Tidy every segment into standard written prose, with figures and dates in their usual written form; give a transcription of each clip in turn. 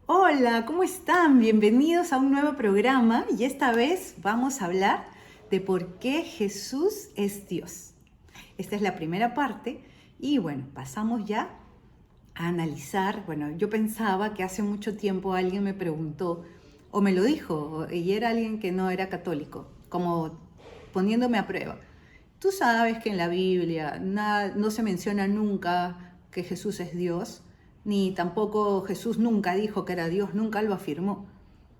Hola, ¿cómo están? Bienvenidos a un nuevo programa y esta vez vamos a hablar de por qué Jesús es Dios. Esta es la primera parte y bueno, pasamos ya a analizar. Bueno, yo pensaba que hace mucho tiempo alguien me preguntó o me lo dijo y era alguien que no era católico, como poniéndome a prueba. Tú sabes que en la Biblia no se menciona nunca que Jesús es Dios, ni tampoco Jesús nunca dijo que era Dios, nunca lo afirmó.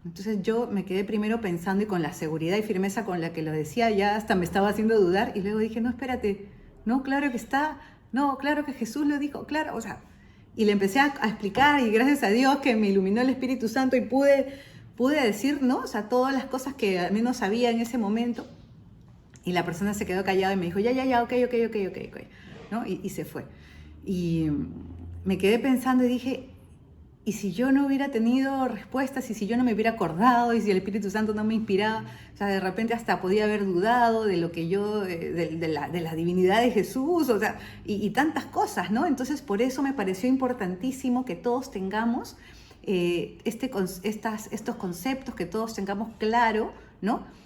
Entonces yo me quedé primero pensando y con la seguridad y firmeza con la que lo decía ya hasta me estaba haciendo dudar y luego dije, no, espérate, no, claro que está, no, claro que Jesús lo dijo, claro, o sea, y le empecé a explicar y gracias a Dios que me iluminó el Espíritu Santo y pude decir, ¿no? O sea, todas las cosas que al menos sabía en ese momento. Y la persona se quedó callada y me dijo, ya, ok, ¿no? Y se fue. Y me quedé pensando y dije, ¿y si yo no hubiera tenido respuestas? ¿Y si yo no me hubiera acordado? ¿Y si el Espíritu Santo no me inspiraba? O sea, de repente hasta podía haber dudado de lo que yo, de la divinidad de Jesús, o sea, y tantas cosas, ¿no? Entonces, por eso me pareció importantísimo que todos tengamos estos conceptos, que todos tengamos claro, ¿no?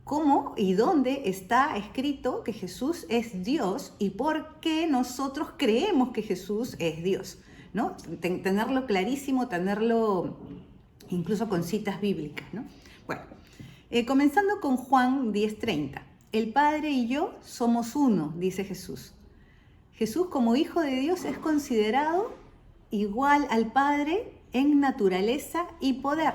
¿Cómo y dónde está escrito que Jesús es Dios y por qué nosotros creemos que Jesús es Dios? ¿No? Tenerlo clarísimo, tenerlo incluso con citas bíblicas, ¿no? Bueno, comenzando con Juan 10:30. El Padre y yo somos uno, dice Jesús. Jesús como Hijo de Dios es considerado igual al Padre en naturaleza y poder.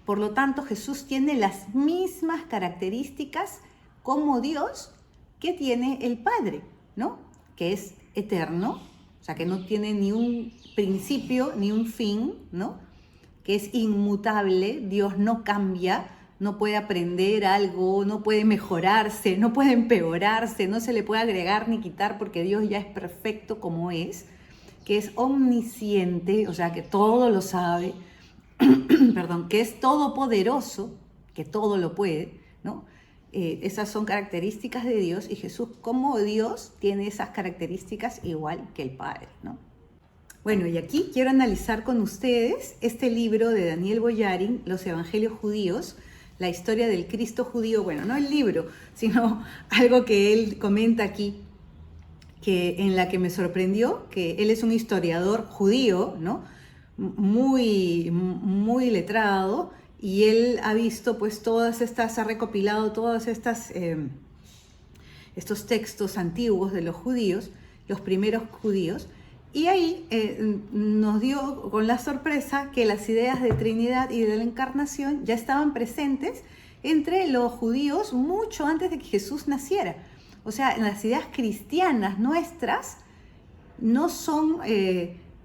Por lo tanto, Jesús tiene las mismas características como Dios que tiene el Padre, ¿no? Que es eterno, o sea, que no tiene ni un principio ni un fin, ¿no? Que es inmutable, Dios no cambia, no puede aprender algo, no puede mejorarse, no puede empeorarse, no se le puede agregar ni quitar porque Dios ya es perfecto como es, que es omnisciente, o sea, que todo lo sabe, perdón, que es todopoderoso, que todo lo puede, ¿no? Esas son características de Dios y Jesús como Dios tiene esas características igual que el Padre, ¿no? Bueno, y aquí quiero analizar con ustedes este libro de Daniel Boyarin, Los Evangelios Judíos, la historia del Cristo judío, bueno, no el libro, sino algo que él comenta aquí, en la que me sorprendió, que él es un historiador judío, ¿no? Muy letrado, y él ha visto pues ha recopilado todas estos textos antiguos de los judíos, los primeros judíos, y ahí nos dio con la sorpresa que las ideas de Trinidad y de la Encarnación ya estaban presentes entre los judíos mucho antes de que Jesús naciera. O sea, las ideas cristianas nuestras no son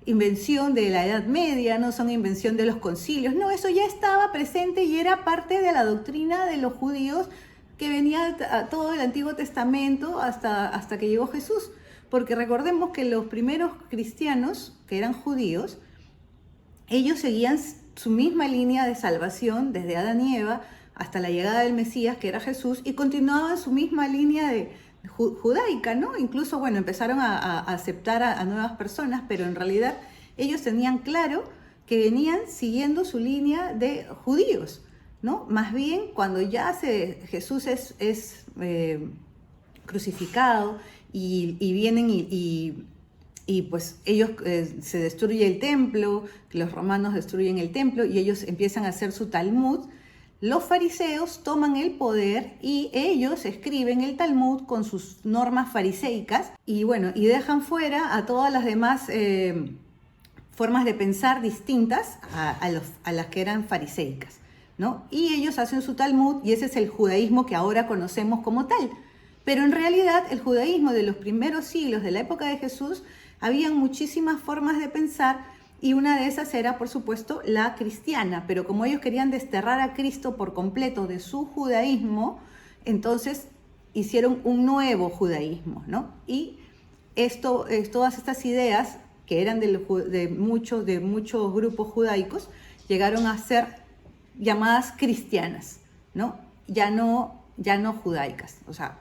invención de la Edad Media, no son invención de los concilios, no, eso ya estaba presente y era parte de la doctrina de los judíos que venía a todo el Antiguo Testamento hasta que llegó Jesús. Porque recordemos que los primeros cristianos, que eran judíos, ellos seguían su misma línea de salvación desde Adán y Eva hasta la llegada del Mesías, que era Jesús, y continuaban su misma línea judaica, ¿no? Incluso, bueno, empezaron a aceptar a nuevas personas, pero en realidad ellos tenían claro que venían siguiendo su línea de judíos, ¿no? Más bien, cuando ya Jesús es crucificado y vienen y pues ellos se destruye el templo, los romanos destruyen el templo y ellos empiezan a hacer su Talmud. Los fariseos toman el poder y ellos escriben el Talmud con sus normas fariseicas y bueno, y dejan fuera a todas las demás formas de pensar distintas a las que eran fariseicas, ¿no? Y ellos hacen su Talmud y ese es el judaísmo que ahora conocemos como tal. Pero en realidad el judaísmo de los primeros siglos de la época de Jesús, había muchísimas formas de pensar y una de esas era, por supuesto, la cristiana. Pero como ellos querían desterrar a Cristo por completo de su judaísmo, entonces hicieron un nuevo judaísmo, ¿no? Y todas estas ideas que eran de muchos grupos judaicos, llegaron a ser llamadas cristianas, ¿no? Ya no judaicas. O sea,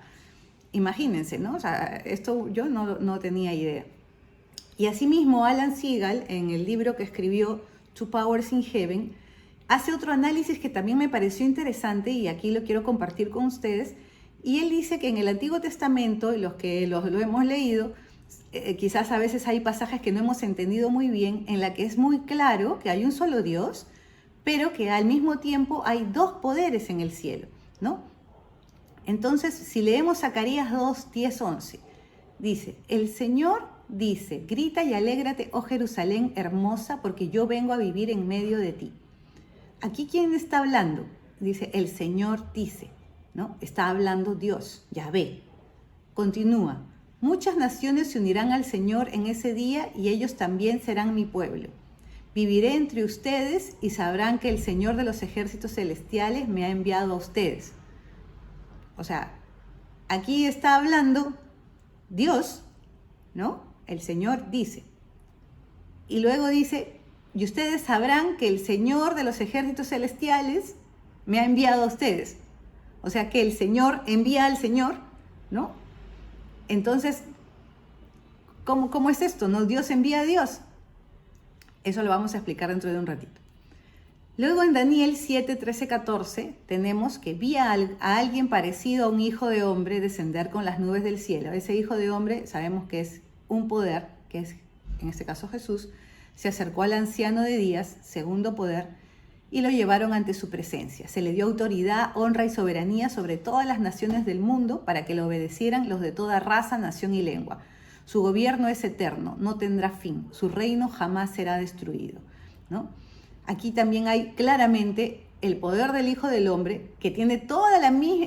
imagínense, ¿no? O sea, esto yo no tenía idea. Y asimismo, Alan Segal, en el libro que escribió Two Powers in Heaven, hace otro análisis que también me pareció interesante y aquí lo quiero compartir con ustedes. Y él dice que en el Antiguo Testamento, y los que lo hemos leído, quizás a veces hay pasajes que no hemos entendido muy bien, en la que es muy claro que hay un solo Dios, pero que al mismo tiempo hay dos poderes en el cielo, ¿no? Entonces, si leemos Zacarías 2, 10, 11, dice, el Señor dice, grita y alégrate, oh Jerusalén hermosa, porque yo vengo a vivir en medio de ti. Aquí, ¿quién está hablando? Dice, el Señor dice, ¿no? Está hablando Dios, Yahvé. Continúa, muchas naciones se unirán al Señor en ese día y ellos también serán mi pueblo. Viviré entre ustedes y sabrán que el Señor de los ejércitos celestiales me ha enviado a ustedes. O sea, aquí está hablando Dios, ¿no? El Señor dice. Y luego dice, y ustedes sabrán que el Señor de los ejércitos celestiales me ha enviado a ustedes. O sea, que el Señor envía al Señor, ¿no? Entonces, ¿cómo es esto? ¿No? Dios envía a Dios. Eso lo vamos a explicar dentro de un ratito. Luego en Daniel 7, 13, 14 tenemos que vi a alguien parecido a un hijo de hombre descender con las nubes del cielo. Ese hijo de hombre sabemos que es un poder, que es en este caso Jesús, se acercó al anciano de días, segundo poder, y lo llevaron ante su presencia. Se le dio autoridad, honra y soberanía sobre todas las naciones del mundo para que lo obedecieran los de toda raza, nación y lengua. Su gobierno es eterno, no tendrá fin, su reino jamás será destruido, ¿no? Aquí también hay claramente el poder del Hijo del Hombre, que tiene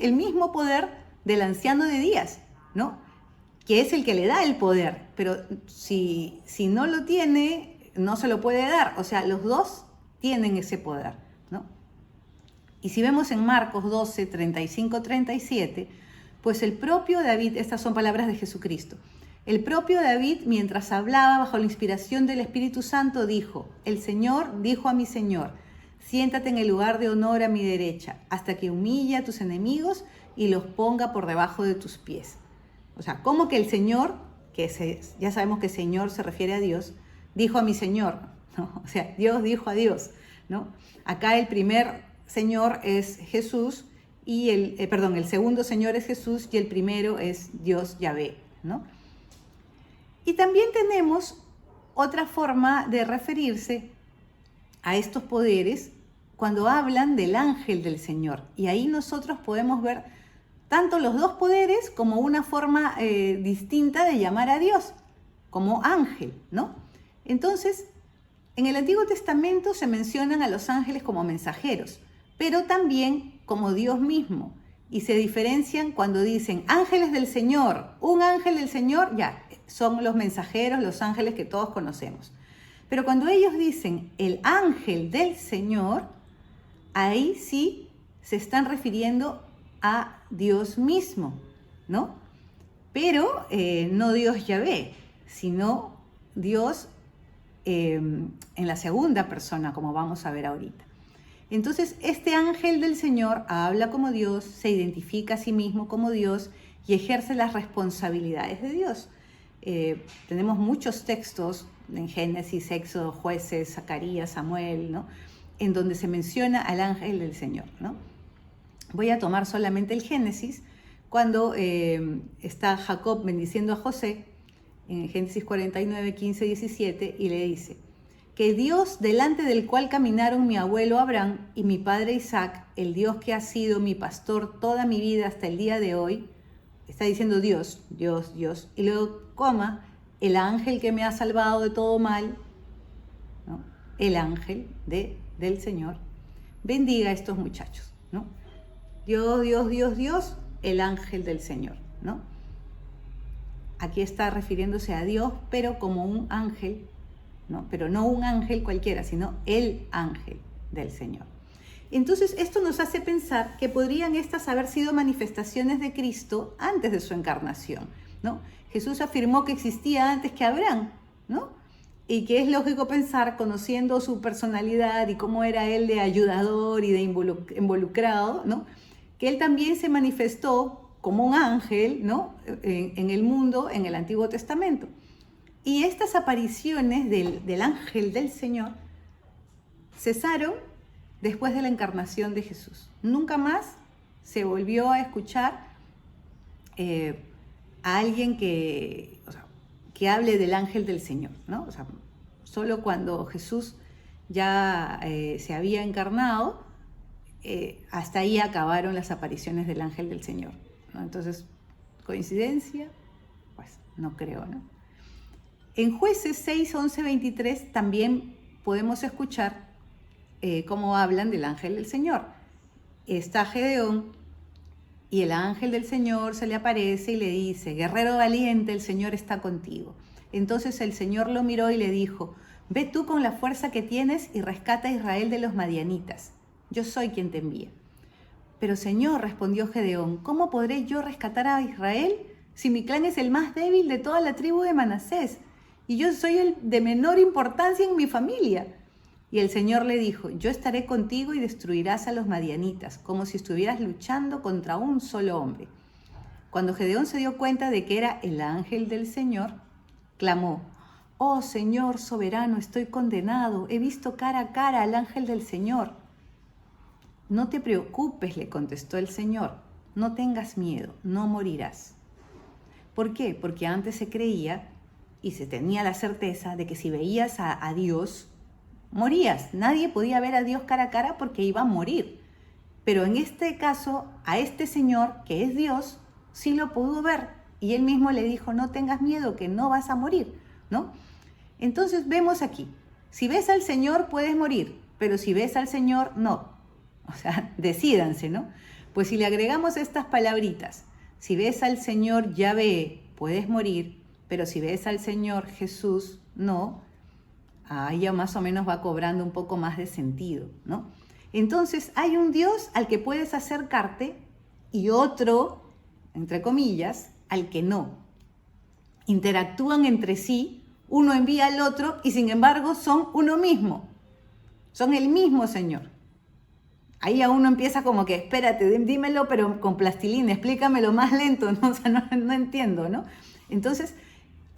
el mismo poder del anciano de días, ¿no? Que es el que le da el poder, pero si no lo tiene, no se lo puede dar. O sea, los dos tienen ese poder, ¿no? Y si vemos en Marcos 12, 35, 37, pues el propio David, estas son palabras de Jesucristo, el propio David, mientras hablaba bajo la inspiración del Espíritu Santo, dijo, el Señor dijo a mi Señor, siéntate en el lugar de honor a mi derecha, hasta que humille a tus enemigos y los ponga por debajo de tus pies. O sea, ¿cómo que el Señor, ya sabemos que Señor se refiere a Dios, dijo a mi Señor, ¿no? O sea, Dios dijo a Dios, ¿no? Acá el primer Señor es Jesús, y el segundo Señor es Jesús y el primero es Dios Yahvé, ¿no? Y también tenemos otra forma de referirse a estos poderes cuando hablan del ángel del Señor. Y ahí nosotros podemos ver tanto los dos poderes como una forma distinta de llamar a Dios, como ángel, ¿no? Entonces, en el Antiguo Testamento se mencionan a los ángeles como mensajeros, pero también como Dios mismo. Y se diferencian cuando dicen ángeles del Señor, un ángel del Señor, ya, son los mensajeros, los ángeles que todos conocemos. Pero cuando ellos dicen el ángel del Señor, ahí sí se están refiriendo a Dios mismo, ¿no? Pero no Dios Yahvé, sino Dios en la segunda persona, como vamos a ver ahorita. Entonces, este ángel del Señor habla como Dios, se identifica a sí mismo como Dios y ejerce las responsabilidades de Dios. Tenemos muchos textos en Génesis, Éxodo, Jueces, Zacarías, Samuel, ¿no? En donde se menciona al ángel del Señor, ¿no? Voy a tomar solamente el Génesis, cuando está Jacob bendiciendo a José, en Génesis 49, 15, 17, y le dice, que Dios delante del cual caminaron mi abuelo Abraham y mi padre Isaac, el Dios que ha sido mi pastor toda mi vida hasta el día de hoy, está diciendo Dios, Dios, Dios, y luego coma, el ángel que me ha salvado de todo mal, ¿no? El ángel del Señor, bendiga a estos muchachos, ¿no? Dios, Dios, Dios, Dios, el ángel del Señor, ¿no? Aquí está refiriéndose a Dios, pero como un ángel, ¿no? Pero no un ángel cualquiera, sino el ángel del Señor. Entonces, esto nos hace pensar que podrían estas haber sido manifestaciones de Cristo antes de su encarnación, ¿no? Jesús afirmó que existía antes que Abraham, ¿no? Y que es lógico pensar, conociendo su personalidad y cómo era él de ayudador y de involucrado, ¿no? Que él también se manifestó como un ángel, ¿no? En el mundo, en el Antiguo Testamento. Y estas apariciones del ángel del Señor cesaron después de la encarnación de Jesús. Nunca más se volvió a escuchar a alguien que hable del ángel del Señor, ¿no? O sea, solo cuando Jesús ya se había encarnado, hasta ahí acabaron las apariciones del ángel del Señor, ¿no? Entonces, ¿coincidencia? Pues no creo, ¿no? En Jueces 6, 11, 23 también podemos escuchar cómo hablan del ángel del Señor. Está Gedeón y el ángel del Señor se le aparece y le dice: guerrero valiente, el Señor está contigo. Entonces el Señor lo miró y le dijo: ve tú con la fuerza que tienes y rescata a Israel de los madianitas. Yo soy quien te envía. Pero Señor, respondió Gedeón, ¿cómo podré yo rescatar a Israel si mi clan es el más débil de toda la tribu de Manasés y yo soy el de menor importancia en mi familia? Y el Señor le dijo: yo estaré contigo y destruirás a los madianitas, como si estuvieras luchando contra un solo hombre. Cuando Gedeón se dio cuenta de que era el ángel del Señor, clamó: oh Señor soberano, estoy condenado, he visto cara a cara al ángel del Señor. No te preocupes, le contestó el Señor, no tengas miedo, no morirás. ¿Por qué? Porque antes se creía y se tenía la certeza de que si veías a Dios, morías. Nadie podía ver a Dios cara a cara porque iba a morir. Pero en este caso, a este Señor, que es Dios, sí lo pudo ver. Y él mismo le dijo: no tengas miedo, que no vas a morir, ¿no? Entonces vemos aquí, si ves al Señor puedes morir, pero si ves al Señor, no. O sea, decídanse, ¿no? Pues si le agregamos estas palabritas, si ves al Señor Yahvé, puedes morir, pero si ves al Señor Jesús, no. Ahí ya más o menos va cobrando un poco más de sentido, ¿no? Entonces hay un Dios al que puedes acercarte y otro, entre comillas, al que no. Interactúan entre sí, uno envía al otro y sin embargo son uno mismo. Son el mismo Señor. Ahí a uno empieza como que, espérate, dímelo, pero con plastilina, explícamelo más lento, ¿no? O sea, no entiendo, ¿no? Entonces,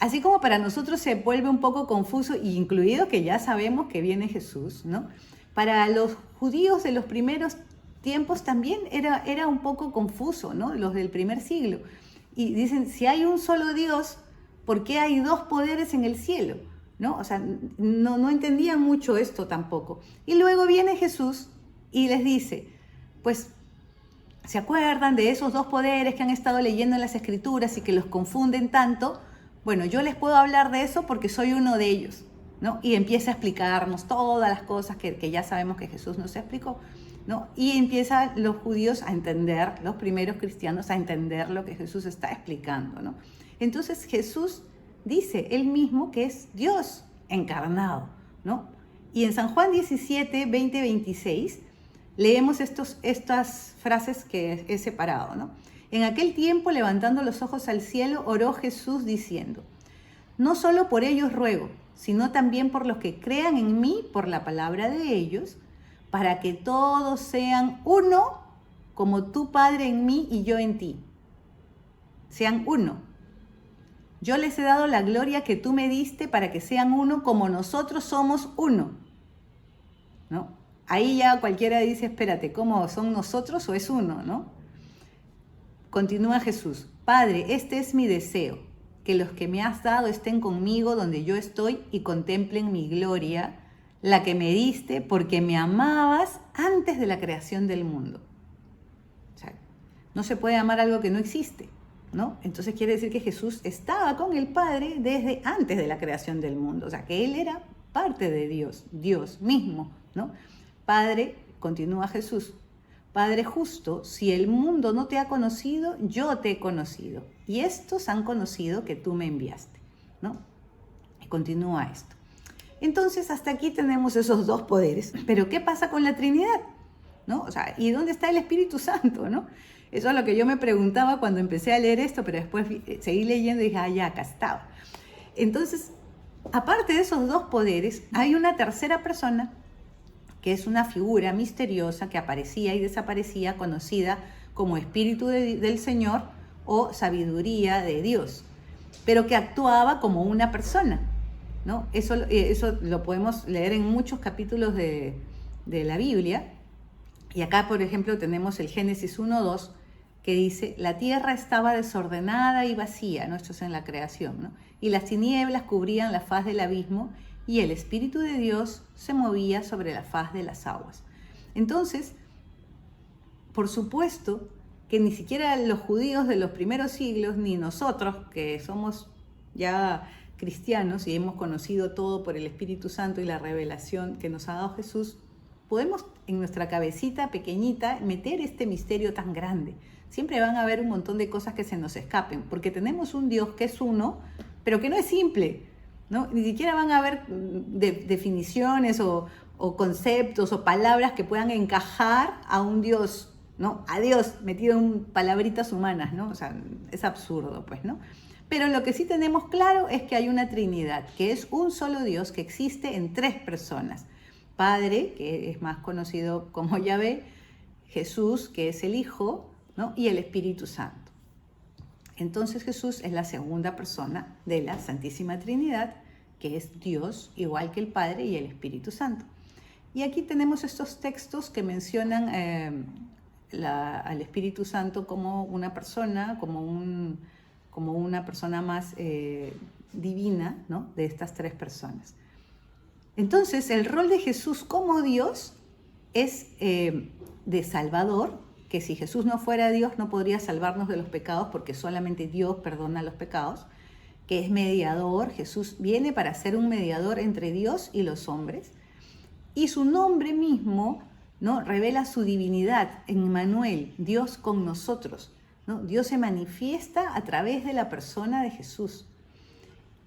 así como para nosotros se vuelve un poco confuso, incluido que ya sabemos que viene Jesús, ¿no? Para los judíos de los primeros tiempos también era un poco confuso, ¿no? Los del primer siglo. Y dicen, si hay un solo Dios, ¿por qué hay dos poderes en el cielo? ¿No? O sea, no entendían mucho esto tampoco. Y luego viene Jesús y les dice, pues, ¿se acuerdan de esos dos poderes que han estado leyendo en las Escrituras y que los confunden tanto? Bueno, yo les puedo hablar de eso porque soy uno de ellos, ¿no? Y empieza a explicarnos todas las cosas que ya sabemos que Jesús nos explicó, ¿no? Y empiezan los judíos a entender, los primeros cristianos a entender lo que Jesús está explicando, ¿no? Entonces Jesús dice él mismo que es Dios encarnado, ¿no? Y en San Juan 17, 20, 26 leemos estas frases que he separado, ¿no? En aquel tiempo, levantando los ojos al cielo, oró Jesús diciendo: no solo por ellos ruego, sino también por los que crean en mí por la palabra de ellos, para que todos sean uno, como tú, Padre, en mí y yo en ti. Sean uno. Yo les he dado la gloria que tú me diste para que sean uno como nosotros somos uno, ¿no? Ahí ya cualquiera dice, espérate, ¿cómo son nosotros o es uno, no? Continúa Jesús: Padre, este es mi deseo, que los que me has dado estén conmigo donde yo estoy y contemplen mi gloria, la que me diste porque me amabas antes de la creación del mundo. O sea, no se puede amar algo que no existe, ¿no? Entonces quiere decir que Jesús estaba con el Padre desde antes de la creación del mundo. O sea, que Él era parte de Dios, Dios mismo, ¿no? Padre, continúa Jesús, Padre justo, si el mundo no te ha conocido, yo te he conocido. Y estos han conocido que tú me enviaste, ¿no? Y continúa esto. Entonces, hasta aquí tenemos esos dos poderes. Pero, ¿qué pasa con la Trinidad? ¿No? O sea, ¿y dónde está el Espíritu Santo, no? Eso es lo que yo me preguntaba cuando empecé a leer esto, pero después seguí leyendo y dije, ya, acá estaba. Entonces, aparte de esos dos poderes, hay una tercera persona que es una figura misteriosa que aparecía y desaparecía, conocida como Espíritu del Señor o Sabiduría de Dios. pero que actuaba como una persona, ¿no? Eso lo podemos leer en muchos capítulos de la Biblia. Y acá, por ejemplo, tenemos el Génesis 1:2, que dice: la tierra estaba desordenada y vacía, ¿no? Esto es en la creación, ¿no? Y las tinieblas cubrían la faz del abismo, y el Espíritu de Dios se movía sobre la faz de las aguas. Entonces, por supuesto que ni siquiera los judíos de los primeros siglos, ni nosotros, que somos ya cristianos y hemos conocido todo por el Espíritu Santo y la revelación que nos ha dado Jesús, podemos en nuestra cabecita pequeñita meter este misterio tan grande. Siempre van a haber un montón de cosas que se nos escapen, porque tenemos un Dios que es uno, pero que no es simple, ¿no? Ni siquiera van a haber definiciones o conceptos o palabras que puedan encajar a un Dios, ¿no? A Dios metido en palabritas humanas, ¿no? O sea, es absurdo, pues, ¿no? Pero lo que sí tenemos claro es que hay una Trinidad, que es un solo Dios que existe en 3 personas. Padre, que es más conocido como Yahvé, Jesús, que es el Hijo, ¿no? Y el Espíritu Santo. Entonces Jesús es la segunda persona de la Santísima Trinidad, que es Dios, igual que el Padre y el Espíritu Santo. Y aquí tenemos estos textos que mencionan al Espíritu Santo como una persona, como una persona más divina, ¿no? De estas 3 personas. Entonces, el rol de Jesús como Dios es de Salvador, que si Jesús no fuera Dios no podría salvarnos de los pecados, porque solamente Dios perdona los pecados, que es mediador. Jesús viene para ser un mediador entre Dios y los hombres, y su nombre mismo, ¿no? Revela su divinidad. En Emmanuel, Dios con nosotros, ¿no? Dios se manifiesta a través de la persona de Jesús.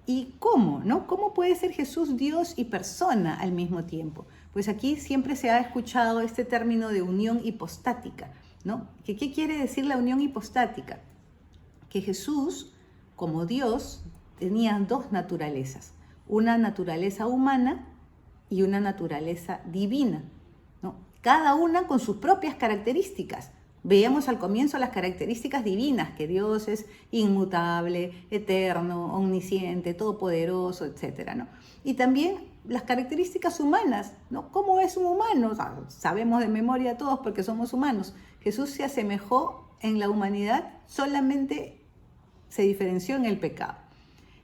¿Y cómo, no? ¿Cómo puede ser Jesús Dios y persona al mismo tiempo? Pues aquí siempre se ha escuchado este término de unión hipostática, ¿no? ¿Qué quiere decir la unión hipostática? Que Jesús, como Dios, tenía 2 naturalezas, una naturaleza humana y una naturaleza divina, ¿no? Cada una con sus propias características. Veíamos al comienzo las características divinas, que Dios es inmutable, eterno, omnisciente, todopoderoso, etc., ¿no? Y también las características humanas, ¿no? ¿Cómo es un humano? O sea, sabemos de memoria todos porque somos humanos. Jesús se asemejó en la humanidad, solamente se diferenció en el pecado.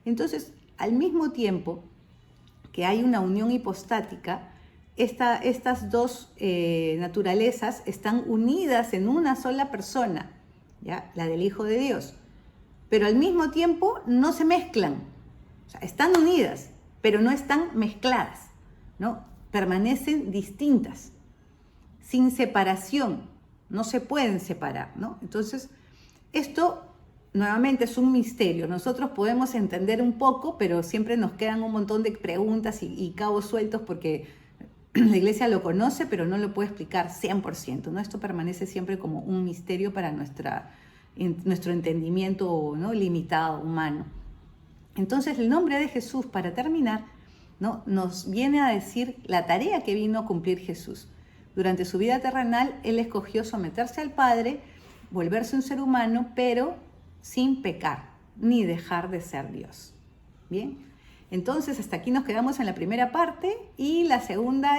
Entonces, al mismo tiempo que hay una unión hipostática, estas 2 naturalezas están unidas en una sola persona, ¿ya? La del Hijo de Dios, pero al mismo tiempo no se mezclan. O sea, están unidas, pero no están mezcladas, ¿no? Permanecen distintas, sin separación, no se pueden separar, ¿no? Entonces, esto nuevamente es un misterio. Nosotros podemos entender un poco, pero siempre nos quedan un montón de preguntas y cabos sueltos, porque la Iglesia lo conoce, pero no lo puede explicar 100%, ¿no? Esto permanece siempre como un misterio para nuestro entendimiento, ¿no? Limitado, humano. Entonces, el nombre de Jesús, para terminar, ¿no? Nos viene a decir la tarea que vino a cumplir Jesús. Durante su vida terrenal, Él escogió someterse al Padre, volverse un ser humano, pero sin pecar, ni dejar de ser Dios. ¿Bien? Entonces, hasta aquí nos quedamos en la primera parte, y la segunda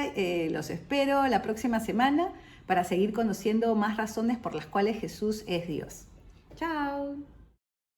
los espero la próxima semana para seguir conociendo más razones por las cuales Jesús es Dios. ¡Chao!